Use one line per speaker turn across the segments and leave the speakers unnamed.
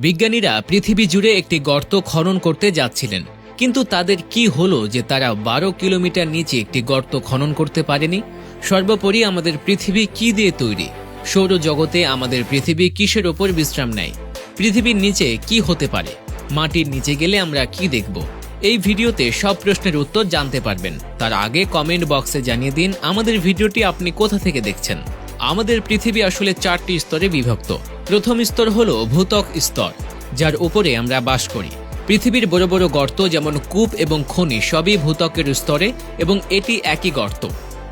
বিজ্ঞানীরা পৃথিবী জুড়ে একটি গর্ত খনন করতে যাচ্ছিলেন, কিন্তু তাদের কি হলো যে তারা 12 কিলোমিটার নিচে একটি গর্ত খনন করতে পারেনি। সর্বোপরি আমাদের পৃথিবী কি দিয়ে তৈরি? সৌরজগতে আমাদের পৃথিবী কিসের ওপর বিশ্রাম নেয়? পৃথিবীর নিচে কি হতে পারে? মাটির নিচে গেলে আমরা কি দেখব? এই ভিডিওতে সব প্রশ্নের উত্তর জানতে পারবেন। তার আগে কমেন্ট বক্সে জানিয়ে দিন আমাদের ভিডিওটি আপনি কোথা থেকে দেখছেন। আমাদের পৃথিবী আসলে 4টি স্তরে বিভক্ত। প্রথম স্তর হলো ভূত্বক স্তর, যার উপরে আমরা বাস করি। পৃথিবীর বড় বড় গর্ত যেমন কূপ এবং খনি সবই ভূত্বকের স্তরে এবং এটি একই গর্ত।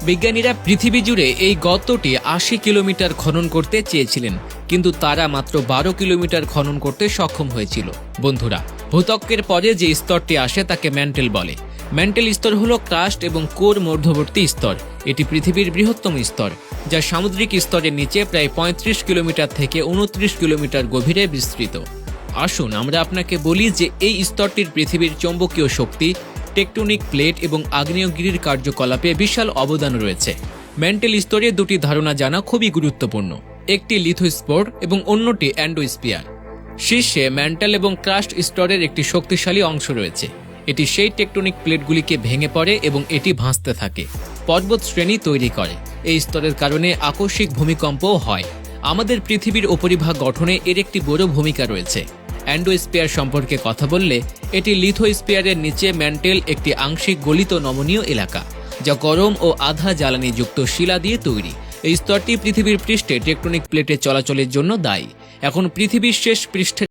বিজ্ঞানীরা পৃথিবী জুড়ে এই গর্তটি 80 কিলোমিটার খনন করতে চেয়েছিলেন, কিন্তু তারা মাত্র 12 কিলোমিটার খনন করতে সক্ষম হয়েছিল। বন্ধুরা, ভূত্বকের পরে যে স্তরটি আসে তাকে ম্যান্টেল বলে। ম্যান্টেল স্তর হলো ক্রাস্ট এবং কোর মধ্যবর্তী স্তর। এটি পৃথিবীর বৃহত্তম স্তর, যা সামুদ্রিক স্তরের নিচে প্রায় 35 কিলোমিটার থেকে 29 কিলোমিটার গভীরে বিস্তৃত। আসুন আমরা আপনাকে বলি যে এই স্তরটির পৃথিবীর চৌম্বকীয় শক্তি, টেকটনিক প্লেট এবং আগ্নেয়গিরির কার্যকলাপে বিশাল অবদান রয়েছে। ম্যান্টেল স্তরে দুটি ধারণা জানা খুবই গুরুত্বপূর্ণ, একটি লিথোস্ফিয়ার এবং অন্যটি অ্যান্ডোস্ফিয়ার। শীর্ষে ম্যান্টেল এবং ক্রাস্ট স্তরের একটি শক্তিশালী অংশ রয়েছে। এটি সেই টেকটনিক প্লেটগুলিকে ভেঙে পড়ে এবং এটি ভাসতে থাকে, পর্বত শ্রেণী তৈরি করে। এই স্তরের কারণে আকস্মিক ভূমিকম্পও হয়। আমাদের পৃথিবীর উপরিভাগ গঠনে এর একটি বড় ভূমিকা রয়েছে। অ্যান্ডোস্ফিয়ার সম্পর্কে কথা বললে, এটি লিথোস্ফিয়ারের নিচে ম্যান্টেল একটি আংশিক গলিত নমনীয় এলাকা, যা গরম ও আধা জ্বালানিযুক্ত শিলা দিয়ে তৈরি। এই স্তরটি পৃথিবীর পৃষ্ঠে টেকটনিক প্লেটের চলাচলের জন্য দায়ী। এখন পৃথিবীর শেষ পৃষ্ঠের